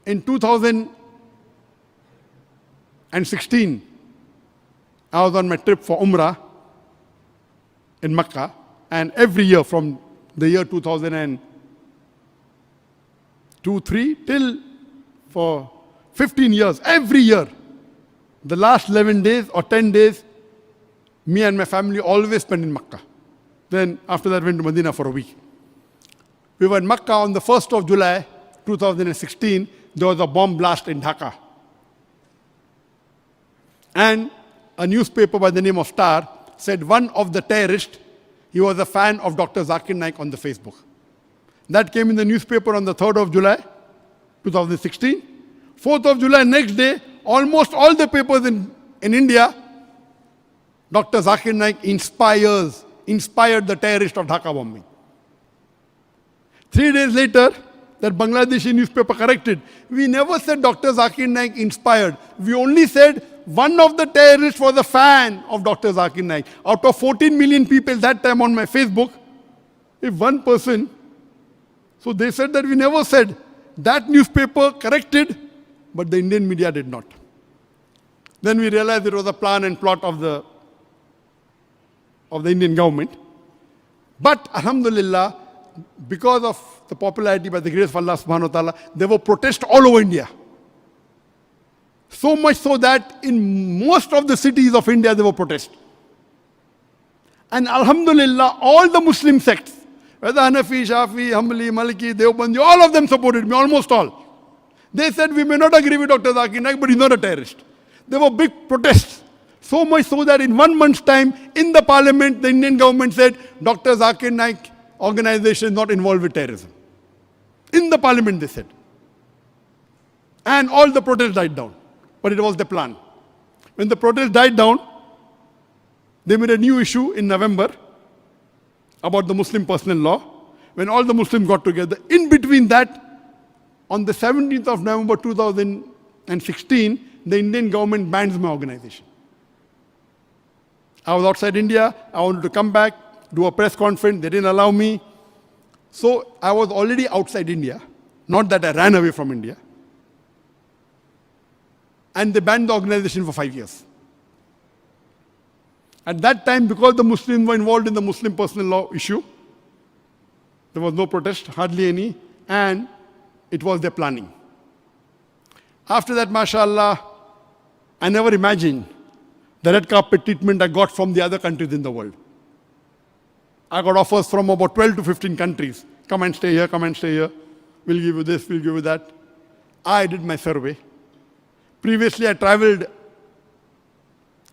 In 2016, I was on my trip for Umrah in Mecca, and every year from the year 2002-3 till for 15 years, every year, the last 11 days or 10 days, me and my family always spent in Mecca. Then after that, went to Medina for a week. We were in Mecca on the 1st of July, 2016. There was a bomb blast in Dhaka. And a newspaper by the name of Star said one of the terrorists, he was a fan of Dr. Zakir Naik on the Facebook. That came in the newspaper on the 3rd of July, 2016. 4th of July, next day, almost all the papers in India, Dr. Zakir Naik inspired the terrorist of Dhaka bombing. 3 days later, that Bangladeshi newspaper corrected. We never said Dr. Zakir Naik inspired. We only said one of the terrorists was a fan of Dr. Zakir Naik. Out of 14 million people that time on my Facebook, if one person, so they said that we never said. That newspaper corrected, but the Indian media did not. Then we realized it was a plan and plot of the Indian government. But alhamdulillah, because of the popularity by the grace of Allah subhanahu wa ta'ala, there were protests all over India. So much so that in most of the cities of India there were protests. And alhamdulillah, all the Muslim sects, whether Hanafi, Shafi, Hanbali, Maliki, Deobandi, all of them supported me, almost all. They said we may not agree with Dr. Zakir Naik, but he's not a terrorist. There were big protests. So much so that in 1 month's time, in the parliament, the Indian government said, Dr. Zakir Naik organization is not involved with terrorism. In the parliament, they said. And all the protests died down. But it was the plan. When the protests died down, they made a new issue in November about the Muslim personal law. When all the Muslims got together, in between that, on the 17th of November 2016, the Indian government bans my organization. I was outside India. I wanted to come back, do a press conference. They didn't allow me. So I was already outside India. Not that I ran away from India. And they banned the organization for 5 years. At that time, because the Muslims were involved in the Muslim personal law issue, there was no protest, hardly any, and it was their planning. After that, mashallah, I never imagined the red carpet treatment I got from the other countries in the world. I got offers from about 12 to 15 countries. Come and stay here, come and stay here. We'll give you this, we'll give you that. I did my survey. Previously, I traveled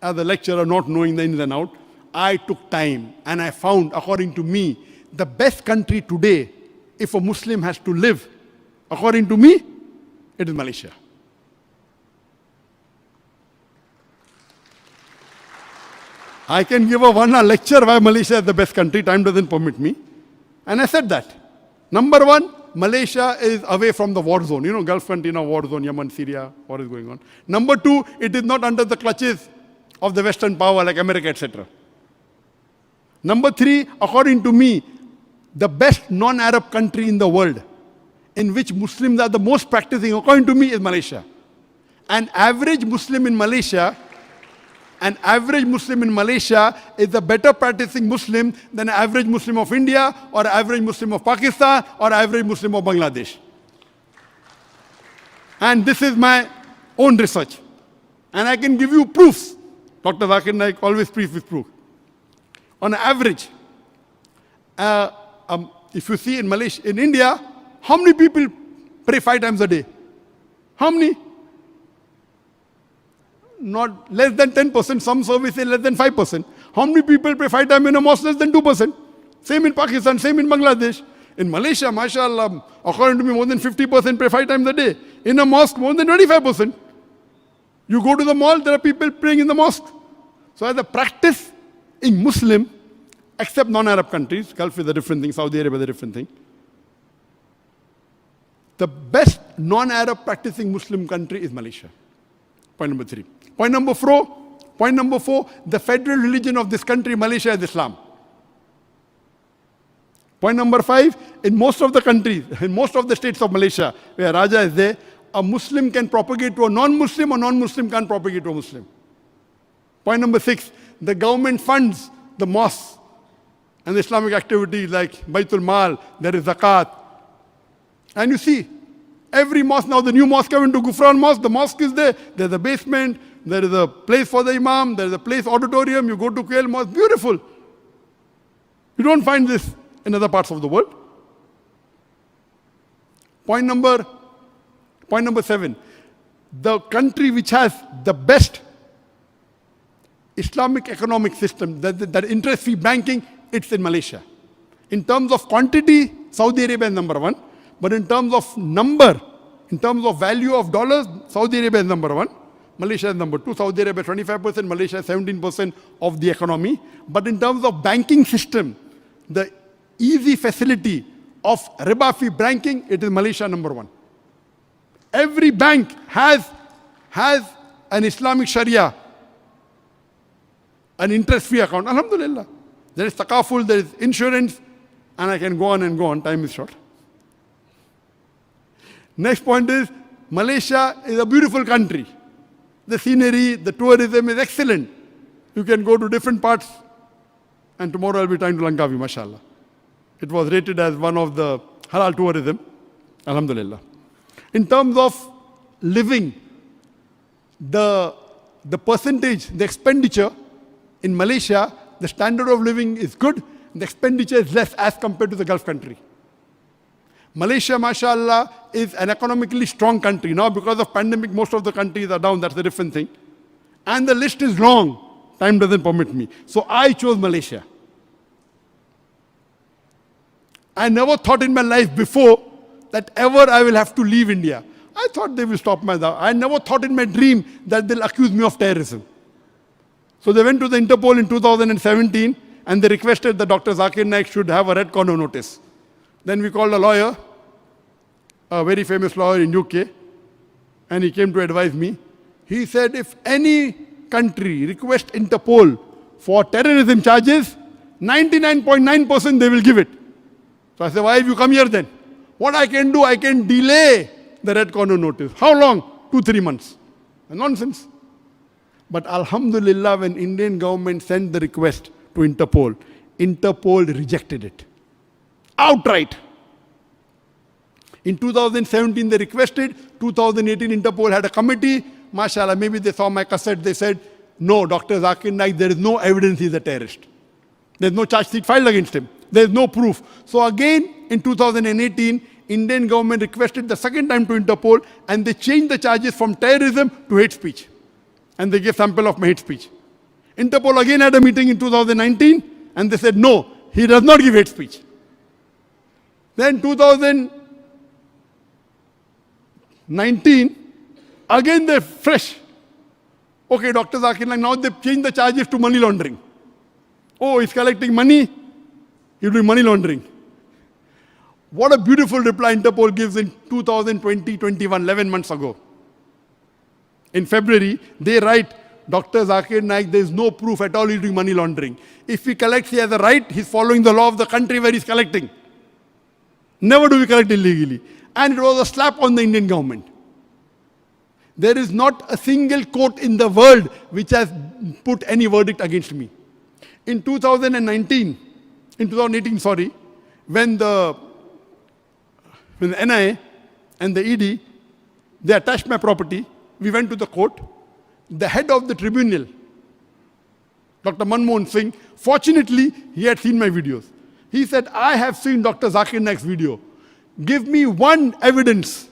as a lecturer, not knowing the ins and outs. I took time and I found, according to me, the best country today, if a Muslim has to live, according to me, it is Malaysia. I can give a 1 hour lecture why Malaysia is the best country. Time doesn't permit me. And I said that. Number one, Malaysia is away from the war zone. You know, Gulf country, war zone, Yemen, Syria, war is going on. Number two, it is not under the clutches of the Western power like America, etc. Number three, according to me, the best non-Arab country in the world in which Muslims are the most practicing, according to me, is Malaysia. An average Muslim in Malaysia is a better practicing Muslim than an average Muslim of India or an average Muslim of Pakistan or an average Muslim of Bangladesh. And this is my own research. And I can give you proofs. Dr. Zakir Naik always speaks with proof. On average, if you see in Malaysia, in India, how many people pray 5 times a day? How many? Not less than 10%, some surveys say less than 5%. How many people pray 5 times in a mosque? Less than 2%. Same in Pakistan, same in Bangladesh. In Malaysia, mashallah, according to me, more than 50% pray 5 times a day. In a mosque, more than 25%. You go to the mall, there are people praying in the mosque. So as a practice in Muslim, except non-Arab countries, Gulf is a different thing, Saudi Arabia is a different thing. The best non-Arab practicing Muslim country is Malaysia. Point number 3. Point number 4, the federal religion of this country, Malaysia, is Islam. Point number 5, in most of the countries, in most of the states of Malaysia, where Raja is there, a Muslim can propagate to a non-Muslim, a non-Muslim can't propagate to a Muslim. Point number 6, the government funds the mosques and the Islamic activities like Baitul Mal, there is Zakat. And you see, every mosque, now the new mosque coming to Gufran Mosque, the mosque is there, there's a basement, there is a place for the Imam, there is a place auditorium, you go to Kuel Mosque, beautiful. You don't find this in other parts of the world. Point number 7, the country which has the best Islamic economic system, that interest-free banking, it's in Malaysia. In terms of quantity, Saudi Arabia is number 1. But in terms of number, in terms of value of dollars, Saudi Arabia is number 1. Malaysia is number 2. Saudi Arabia 25%, Malaysia 17% of the economy. But in terms of banking system, the easy facility of riba-free banking, it is Malaysia number 1. Every bank has an Islamic Sharia, an interest-free account. Alhamdulillah. There is takaful, there is insurance, and I can go on and go on. Time is short. Next point is, Malaysia is a beautiful country. The scenery, the tourism is excellent. You can go to different parts, and tomorrow I'll be trying to Langkawi, mashallah. It was rated as one of the halal tourism. Alhamdulillah. In terms of living, the percentage, the expenditure in Malaysia, the standard of living is good, the expenditure is less as compared to the Gulf country. Malaysia, mashallah, is an economically strong country. Now, because of pandemic, most of the countries are down. That's a different thing. And the list is long. Time doesn't permit me. So I chose Malaysia. I never thought in my life before that ever I will have to leave India. I thought they will stop my dawah. I never thought in my dream that they'll accuse me of terrorism. So they went to the Interpol in 2017 and they requested that Dr. Zakir Naik should have a red corner notice. Then we called a lawyer, a very famous lawyer in UK, and he came to advise me. He said, if any country requests Interpol for terrorism charges, 99.9% they will give it. So I said, why have you come here then? What I can do, I can delay the red corner notice. How long? 2-3 months. Nonsense. But alhamdulillah, when Indian government sent the request to Interpol, Interpol rejected it. Outright. In 2017 they requested, 2018 Interpol had a committee, mashallah, maybe they saw my cassette, they said, no, Dr. Zakir Naik, there is no evidence he's a terrorist. There's no charge sheet filed against him. There's no proof. So again, in 2018, Indian government requested the second time to Interpol and they changed the charges from terrorism to hate speech. And they gave sample of my hate speech. Interpol again had a meeting in 2019 and they said, no, he does not give hate speech. Then 2019, again they're fresh. Okay, Dr. Zakir Naik, now they've changed the charges to money laundering. Oh, he's collecting money, he'll do money laundering. What a beautiful reply Interpol gives in 2020-21, 11 months ago. In February, they write, Dr. Zakir Naik, there is no proof at all he's doing money laundering. If he collects, he has a right, he's following the law of the country where he's collecting. Never do we collect illegally. And it was a slap on the Indian government. There is not a single court in the world which has put any verdict against me. In 2018, when the NIA and the ED, they attached my property, we went to the court. The head of the tribunal, Dr. Manmohan Singh, fortunately, he had seen my videos. He said, I have seen Dr. Zakir Naik's video. Give me one evidence,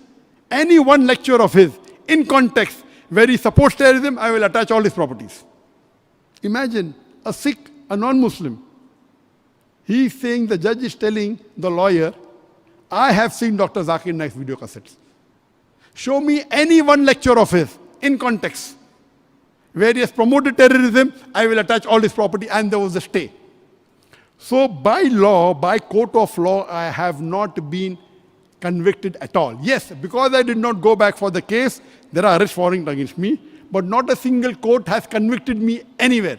any one lecture of his, in context, where he supports terrorism, I will attach all his properties. Imagine, a Sikh, a non-Muslim. He is saying, the judge is telling the lawyer, I have seen Dr. Zakir Naik's video cassettes. Show me any one lecture of his, in context, where he has promoted terrorism, I will attach all his property, and there was a stay. So by law, by court of law, I have not been convicted at all. Yes, because I did not go back for the case, there are arrest warrants against me, but not a single court has convicted me anywhere,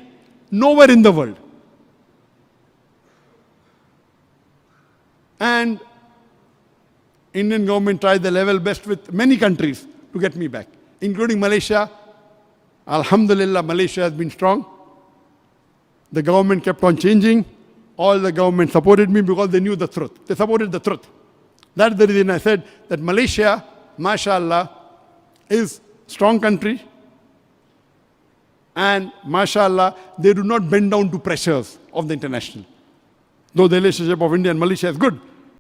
nowhere in the world. And Indian government tried the level best with many countries. to get me back, including Malaysia. Alhamdulillah, Malaysia has been strong. The government kept on changing. All the government supported me because they knew the truth. They supported the truth. That's the reason I said that Malaysia, mashallah, is a strong country. And mashallah, they do not bend down to pressures of the international. Though the relationship of India and Malaysia is good,